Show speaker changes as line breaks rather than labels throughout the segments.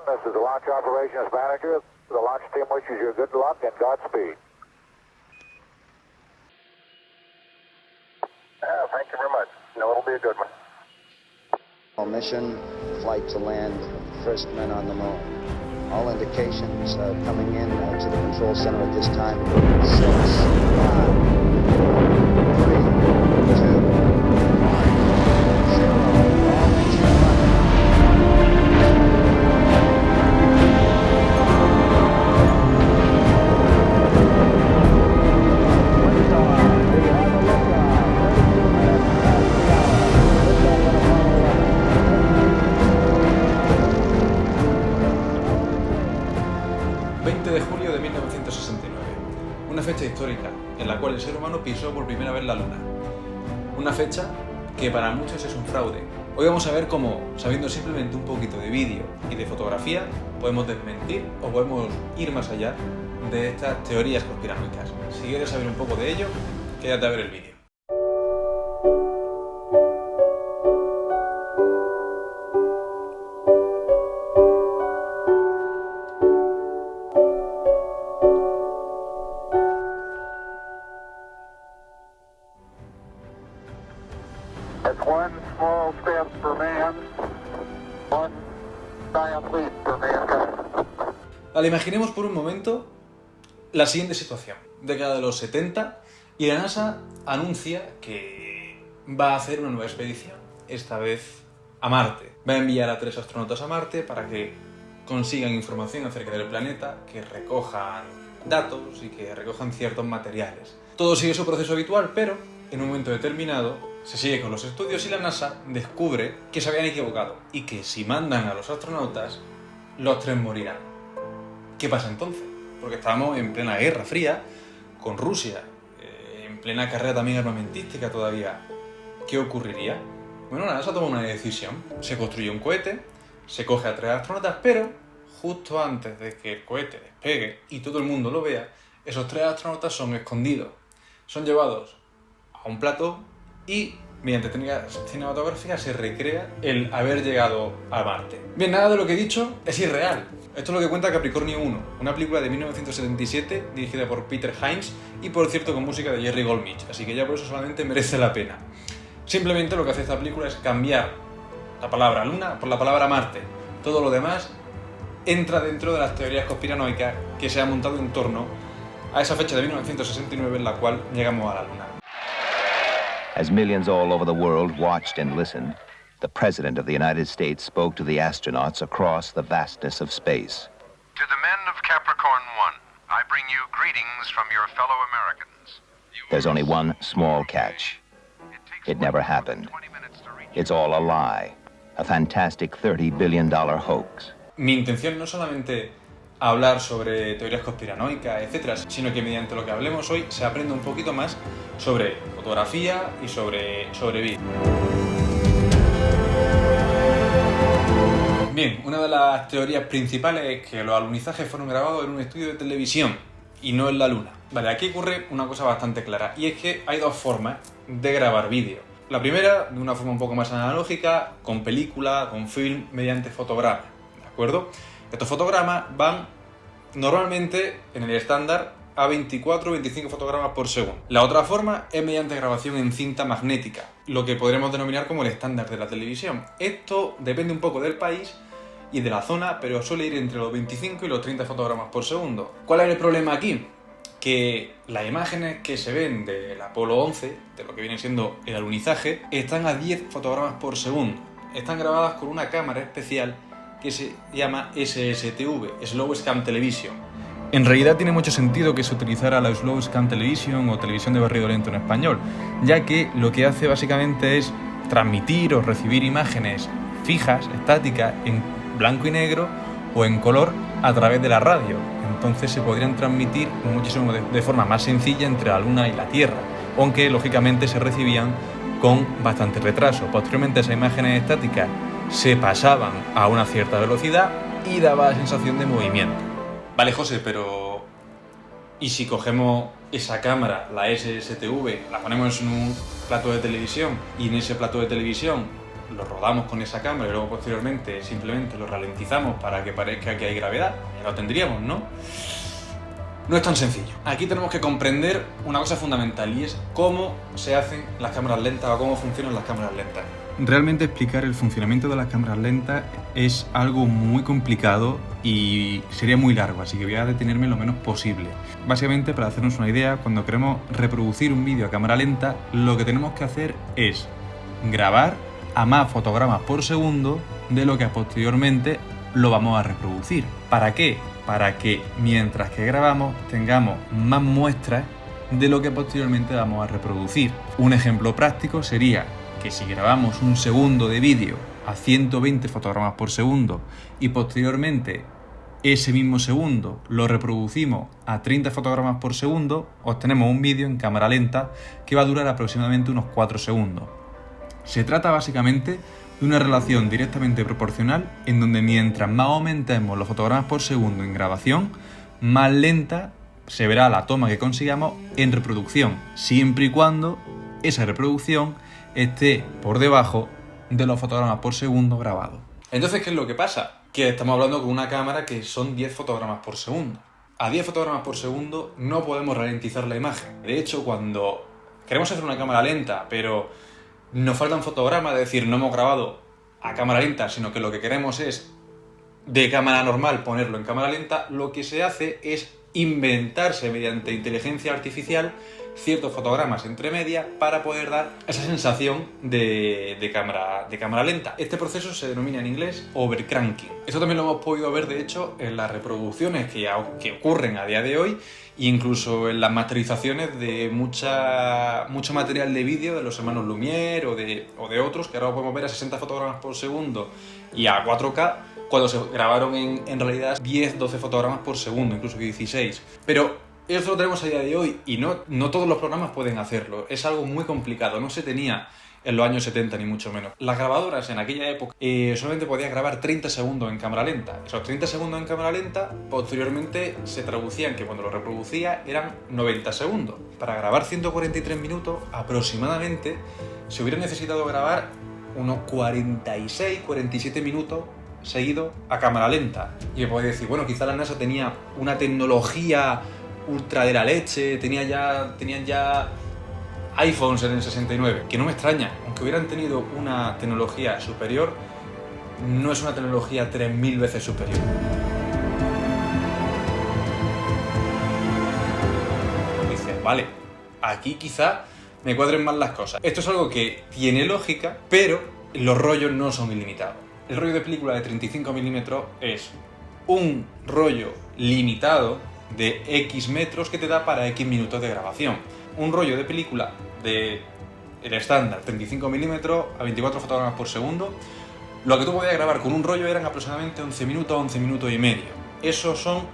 this is the Launch Operations Manager. The launch team wishes you good luck and Godspeed. Thank you very much. No, it'll be a good one.
Mission, flight to land, first men on the moon. All indications coming in to the control center at this time. 6, 5, 3, 2, 1, 0. All engine running.
De julio de 1969, una fecha histórica en la cual el ser humano pisó por primera vez la Luna. Una fecha que para muchos es un fraude. Hoy vamos a ver cómo, sabiendo simplemente un poquito de vídeo y de fotografía, podemos desmentir o podemos ir más allá de estas teorías conspiranoicas. Si quieres saber un poco de ello, quédate a ver el vídeo.
It's one small step for man, one giant leap for mankind.
Vale, imaginemos por un momento la siguiente situación. Década de los 70 y la NASA anuncia que va a hacer una nueva expedición, esta vez a Marte. Va a enviar a 3 astronautas a Marte para que consigan información acerca del planeta, que recojan datos y que recojan ciertos materiales. Todo sigue su proceso habitual, pero en un momento determinado se sigue con los estudios y la NASA descubre que se habían equivocado y que si mandan a los astronautas, los 3 morirán. ¿Qué pasa entonces? Porque estábamos en plena Guerra Fría con Rusia, en plena carrera también armamentística todavía. ¿Qué ocurriría? Bueno, la NASA toma una decisión. Se construye un cohete, se coge a 3 astronautas, pero justo antes de que el cohete despegue y todo el mundo lo vea, esos 3 astronautas son escondidos. Son llevados a un plató y mediante técnicas cinematográficas se recrea el haber llegado a Marte. Bien, nada de lo que he dicho es irreal. Esto es lo que cuenta Capricornio 1, una película de 1977 dirigida por Peter Hyams y, por cierto, con música de Jerry Goldsmith, así que ya por eso solamente merece la pena. Simplemente lo que hace esta película es cambiar la palabra Luna por la palabra Marte. Todo lo demás entra dentro de las teorías conspiranoicas que se han montado en torno a esa fecha de 1969 en la cual llegamos a la Luna.
As millions all over the world watched and listened, the President of the United States spoke to the astronauts across the vastness of space.
To the men of Capricorn 1, I bring you greetings from your fellow Americans.
There's only one small catch. It never happened. It's all a lie, a fantastic $30 billion hoax.
Mi intención no es solamente hablar sobre teorías conspiranoicas, etcétera, sino que mediante lo que hablemos hoy se aprenda un poquito más sobre fotografía y sobre vídeo. Bien, una de las teorías principales es que los alunizajes fueron grabados en un estudio de televisión y no en la Luna. Vale, aquí ocurre una cosa bastante clara, y es que hay 2 formas de grabar vídeo. La primera, de una forma un poco más analógica, con película, con film, mediante fotogramas, ¿de acuerdo? Estos fotogramas van normalmente en el estándar a 24 o 25 fotogramas por segundo. La otra forma es mediante grabación en cinta magnética, lo que podremos denominar como el estándar de la televisión. Esto depende un poco del país y de la zona, pero suele ir entre los 25 y los 30 fotogramas por segundo. ¿Cuál es el problema aquí? Que las imágenes que se ven del Apolo 11, de lo que viene siendo el alunizaje, están a 10 fotogramas por segundo. Están grabadas con una cámara especial que se llama SSTV, Slow Scan Television. En realidad tiene mucho sentido que se utilizara la Slow Scan Television o televisión de barrido lento en español, ya que lo que hace básicamente es transmitir o recibir imágenes fijas, estáticas, en blanco y negro o en color a través de la radio. Entonces se podrían transmitir muchísimo de forma más sencilla entre la Luna y la Tierra, aunque lógicamente se recibían con bastante retraso. Posteriormente esas imágenes estáticas se pasaban a una cierta velocidad y daba la sensación de movimiento. Vale, José, pero ¿y si cogemos esa cámara, la SSTV, la ponemos en un plato de televisión y en ese plato de televisión lo rodamos con esa cámara y luego posteriormente simplemente lo ralentizamos para que parezca que hay gravedad, ya lo tendríamos, ¿no? No es tan sencillo. Aquí tenemos que comprender una cosa fundamental y es cómo se hacen las cámaras lentas o cómo funcionan las cámaras lentas. Realmente explicar el funcionamiento de las cámaras lentas es algo muy complicado y sería muy largo, así que voy a detenerme lo menos posible. Básicamente, para hacernos una idea, cuando queremos reproducir un vídeo a cámara lenta, lo que tenemos que hacer es grabar a más fotogramas por segundo de lo que posteriormente lo vamos a reproducir. ¿Para qué? Para que mientras que grabamos tengamos más muestras de lo que posteriormente vamos a reproducir. Un ejemplo práctico sería que si grabamos un segundo de vídeo a 120 fotogramas por segundo y posteriormente ese mismo segundo lo reproducimos a 30 fotogramas por segundo, obtenemos un vídeo en cámara lenta que va a durar aproximadamente unos 4 segundos. Se trata básicamente de una relación directamente proporcional en donde mientras más aumentemos los fotogramas por segundo en grabación, más lenta se verá la toma que consigamos en reproducción, siempre y cuando esa reproducción esté por debajo de los fotogramas por segundo grabados. Entonces, ¿qué es lo que pasa? Que estamos hablando con una cámara que son 10 fotogramas por segundo. A 10 fotogramas por segundo no podemos ralentizar la imagen. De hecho, cuando queremos hacer una cámara lenta, pero nos faltan fotogramas, es decir, no hemos grabado a cámara lenta, sino que lo que queremos es de cámara normal ponerlo en cámara lenta, lo que se hace es inventarse mediante inteligencia artificial ciertos fotogramas entre medias para poder dar esa sensación de cámara lenta. Este proceso se denomina en inglés overcranking. Esto también lo hemos podido ver, de hecho, en las reproducciones que ocurren a día de hoy e incluso en las masterizaciones de mucho material de vídeo de los hermanos Lumière o de otros, que ahora podemos ver a 60 fotogramas por segundo y a 4K, cuando se grabaron en realidad 10-12 fotogramas por segundo, incluso 16. Pero eso lo tenemos a día de hoy y no todos los programas pueden hacerlo. Es algo muy complicado, no se tenía en los años 70 ni mucho menos. Las grabadoras en aquella época solamente podían grabar 30 segundos en cámara lenta. Esos 30 segundos en cámara lenta posteriormente se traducían que cuando lo reproducía eran 90 segundos. Para grabar 143 minutos aproximadamente se hubiera necesitado grabar unos 46-47 minutos seguido a cámara lenta. Y me podéis decir, bueno, quizá la NASA tenía una tecnología ultra de la leche, tenían ya iPhones en el 69, que no me extraña, aunque hubieran tenido una tecnología superior, no es una tecnología 3000 veces superior. Dices, vale, aquí quizá me cuadren más las cosas. Esto es algo que tiene lógica, pero los rollos no son ilimitados. El rollo de película de 35 milímetros es un rollo limitado de X metros que te da para X minutos de grabación. Un rollo de película de el estándar 35 milímetros a 24 fotogramas por segundo, lo que tú podías grabar con un rollo eran aproximadamente 11 minutos y medio. Esos son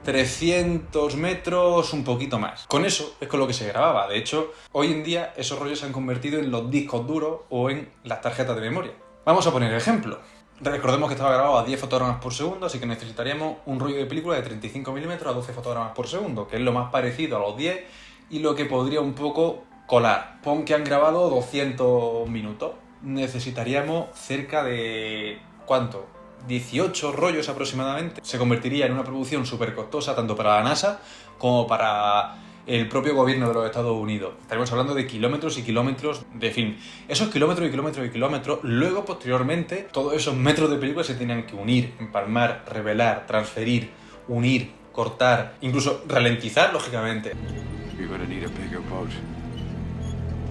300 metros, un poquito más. Con eso es con lo que se grababa. De hecho, hoy en día esos rollos se han convertido en los discos duros o en las tarjetas de memoria. Vamos a poner ejemplo. Recordemos que estaba grabado a 10 fotogramas por segundo, así que necesitaríamos un rollo de película de 35 milímetros a 12 fotogramas por segundo, que es lo más parecido a los 10 y lo que podría un poco colar. Pon que han grabado 200 minutos. Necesitaríamos cerca de... ¿cuánto? 18 rollos aproximadamente. Se convertiría en una producción súper costosa tanto para la NASA como para el propio gobierno de los Estados Unidos. Estaremos hablando de kilómetros y kilómetros de film. Esos kilómetros y kilómetros y kilómetros, luego posteriormente, todos esos metros de película se tenían que unir, empalmar, revelar, transferir, unir, cortar, incluso ralentizar, lógicamente.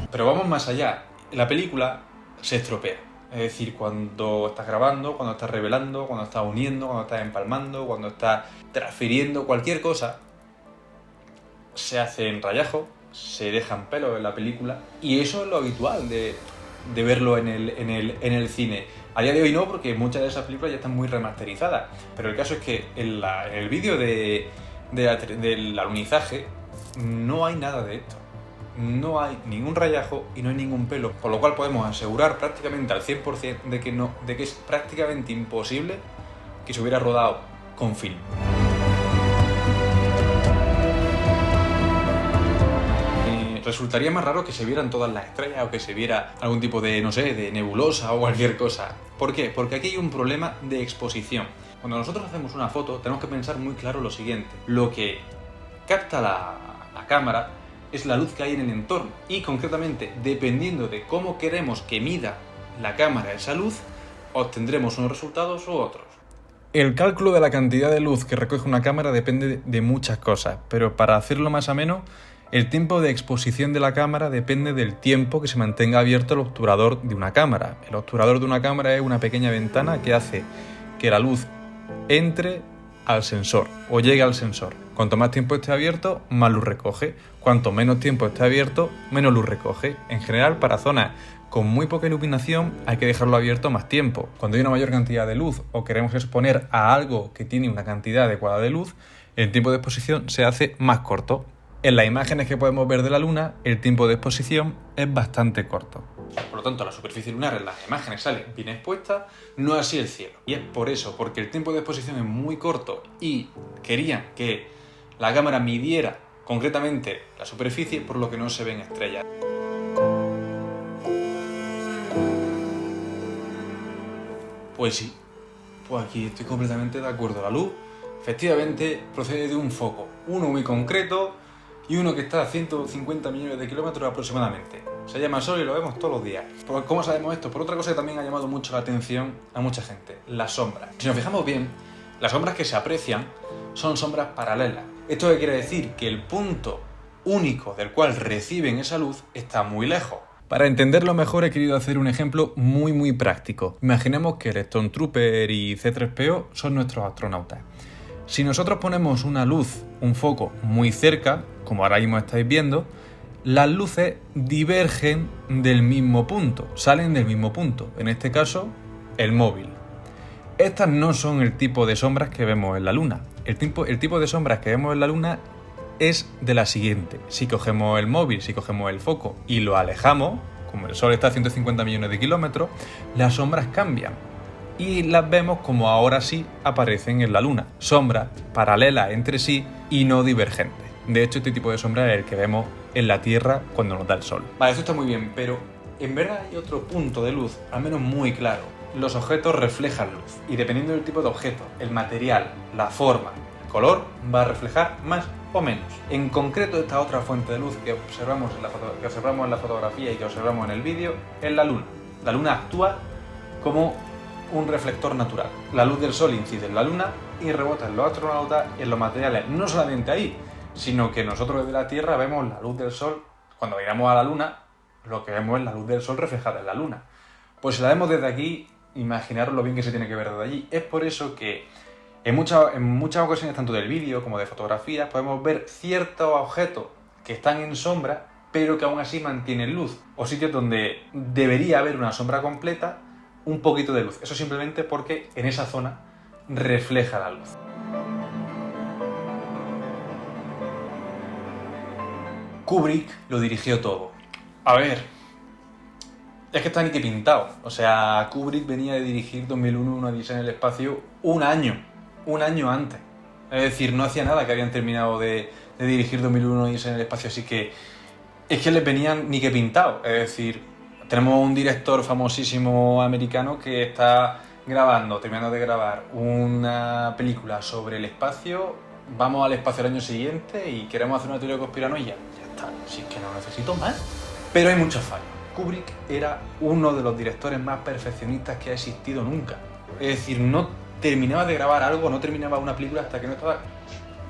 Pero vamos más allá. La película se estropea. Es decir, cuando estás grabando, cuando estás revelando, cuando estás uniendo, cuando estás empalmando, cuando estás transfiriendo cualquier cosa, se hacen rayajos, se dejan pelos en la película y eso es lo habitual de verlo en el cine. A día de hoy no, porque muchas de esas películas ya están muy remasterizadas, pero el caso es que en el vídeo del alunizaje no hay nada de esto. No hay ningún rayajo y no hay ningún pelo, con lo cual podemos asegurar prácticamente al 100% de que es prácticamente imposible que se hubiera rodado con film. resultaría más raro que se vieran todas las estrellas o que se viera algún tipo de, no sé, de nebulosa o cualquier cosa. ¿Por qué? Porque aquí hay un problema de exposición. Cuando nosotros hacemos una foto, tenemos que pensar muy claro lo siguiente. Lo que capta la cámara es la luz que hay en el entorno. Y concretamente, dependiendo de cómo queremos que mida la cámara esa luz, obtendremos unos resultados u otros. El cálculo de la cantidad de luz que recoge una cámara depende de muchas cosas, pero para hacerlo más ameno, el tiempo de exposición de la cámara depende del tiempo que se mantenga abierto el obturador de una cámara. El obturador de una cámara es una pequeña ventana que hace que la luz entre al sensor o llegue al sensor. Cuanto más tiempo esté abierto, más luz recoge. Cuanto menos tiempo esté abierto, menos luz recoge. En general, para zonas con muy poca iluminación hay que dejarlo abierto más tiempo. Cuando hay una mayor cantidad de luz o queremos exponer a algo que tiene una cantidad adecuada de luz, el tiempo de exposición se hace más corto. En las imágenes que podemos ver de la Luna, el tiempo de exposición es bastante corto. Por lo tanto, la superficie lunar en las imágenes sale bien expuesta, no así el cielo. Y es por eso, porque el tiempo de exposición es muy corto y querían que la cámara midiera concretamente la superficie, por lo que no se ven estrellas. Pues sí, pues aquí estoy completamente de acuerdo. La luz, efectivamente, procede de un foco, uno muy concreto y uno que está a 150 millones de kilómetros aproximadamente. Se llama Sol y lo vemos todos los días. ¿Cómo sabemos esto? Por otra cosa que también ha llamado mucho la atención a mucha gente, las sombras. Si nos fijamos bien, las sombras que se aprecian son sombras paralelas. ¿Esto qué quiere decir? Que el punto único del cual reciben esa luz está muy lejos. Para entenderlo mejor he querido hacer un ejemplo muy práctico. Imaginemos que el Stormtrooper y C-3PO son nuestros astronautas. Si nosotros ponemos una luz, un foco muy cerca, como ahora mismo estáis viendo, las luces divergen del mismo punto, salen del mismo punto, en este caso, el móvil. Estas no son el tipo de sombras que vemos en la Luna. El tipo de sombras que vemos en la Luna es de la siguiente. Si cogemos el móvil, si cogemos el foco y lo alejamos, como el Sol está a 150 millones de kilómetros, las sombras cambian. Y las vemos como ahora sí aparecen en la Luna. Sombras paralelas entre sí y no divergentes. De hecho, este tipo de sombra es el que vemos en la Tierra cuando nos da el Sol. Vale, esto está muy bien, pero en verdad hay otro punto de luz, al menos muy claro. Los objetos reflejan luz y dependiendo del tipo de objeto, el material, la forma, el color, va a reflejar más o menos. En concreto, esta otra fuente de luz que observamos en la fotografía y que observamos en el vídeo es la Luna. La Luna actúa como un reflector natural. La luz del Sol incide en la Luna y rebota en los astronautas y en los materiales. No solamente ahí, sino que nosotros desde la Tierra vemos la luz del Sol. Cuando miramos a la Luna, lo que vemos es la luz del Sol reflejada en la Luna. Pues si la vemos desde aquí, imaginaros lo bien que se tiene que ver desde allí. Es por eso que en muchas ocasiones, tanto del vídeo como de fotografías, podemos ver ciertos objetos que están en sombra, pero que aún así mantienen luz. O sitios donde debería haber una sombra completa, un poquito de luz. Eso simplemente porque en esa zona refleja la luz. Kubrick lo dirigió todo. A ver, es que está ni que pintado. O sea, Kubrick venía de dirigir 2001 una Odisea en el espacio un año antes. Es decir, no hacía nada que habían terminado de dirigir 2001 una Odisea en el espacio, así que es que les venían ni que pintado. Es decir, tenemos un director famosísimo americano que está terminando de grabar una película sobre el espacio. Vamos al espacio el año siguiente y queremos hacer una teoría conspiranoica. Ya está, si es que no necesito más. Pero hay muchos fallos. Kubrick era uno de los directores más perfeccionistas que ha existido nunca. Es decir, no terminaba de grabar algo, no terminaba una película hasta que no estaba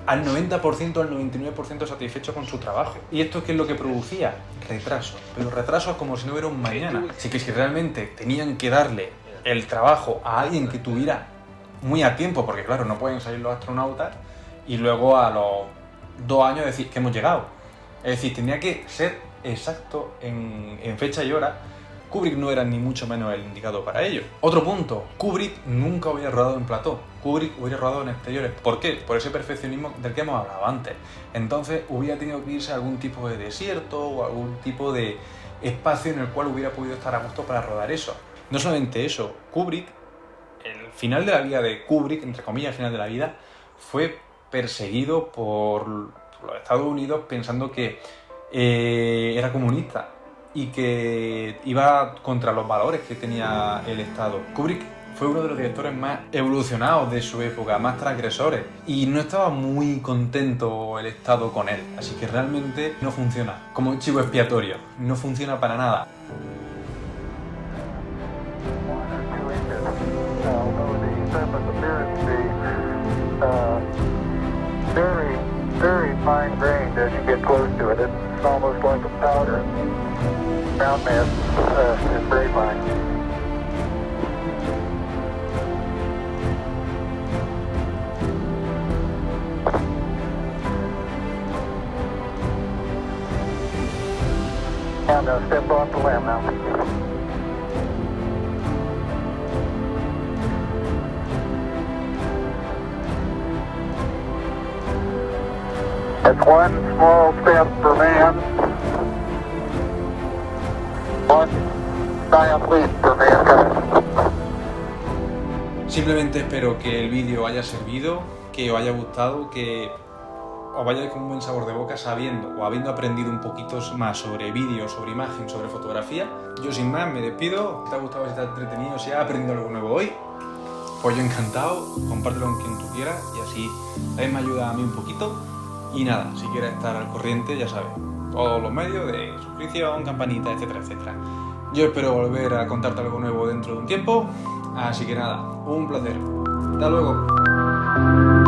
al 90%, al 99% satisfecho con su trabajo. ¿Y esto qué es lo que producía? Retrasos. Pero retrasos como si no hubiera un mañana. Así que si realmente tenían que darle el trabajo a alguien que tuviera muy a tiempo, porque claro, no pueden salir los astronautas y luego a los 2 años decir que hemos llegado. Es decir, tenía que ser exacto en fecha y hora. Kubrick no era ni mucho menos el indicado para ello. Otro punto, Kubrick nunca hubiera rodado en plató. Kubrick hubiera rodado en exteriores. ¿Por qué? Por ese perfeccionismo del que hemos hablado antes. Entonces hubiera tenido que irse a algún tipo de desierto o algún tipo de espacio en el cual hubiera podido estar a gusto para rodar eso. No solamente eso, Kubrick, el final de la vida de Kubrick, entre comillas, el final de la vida, fue perseguido por los Estados Unidos pensando que era comunista y que iba contra los valores que tenía el Estado. Kubrick fue uno de los directores más evolucionados de su época, más transgresores, y no estaba muy contento el Estado con él, así que realmente no funciona. Como un chivo expiatorio, no funciona para nada.
Very fine grained as you get close to it. It's almost like a powder. Ground mass is very fine. And step off the limb now. That's one small step for man, one giant leap for mankind.
Simplemente espero que el vídeo haya servido, que os haya gustado, que os vayáis con un buen sabor de boca sabiendo o habiendo aprendido un poquito más sobre vídeo, sobre imagen, sobre fotografía. Yo sin más me despido. Si te ha gustado, si te ha entretenido, si has aprendido algo nuevo hoy, pues yo encantado, compártelo con quien tú quieras y así también me ayuda a mí un poquito. Y nada, si quieres estar al corriente, ya sabes, todos los medios de suscripción, campanita, etcétera, etcétera. Yo espero volver a contarte algo nuevo dentro de un tiempo, así que nada, un placer. Hasta luego.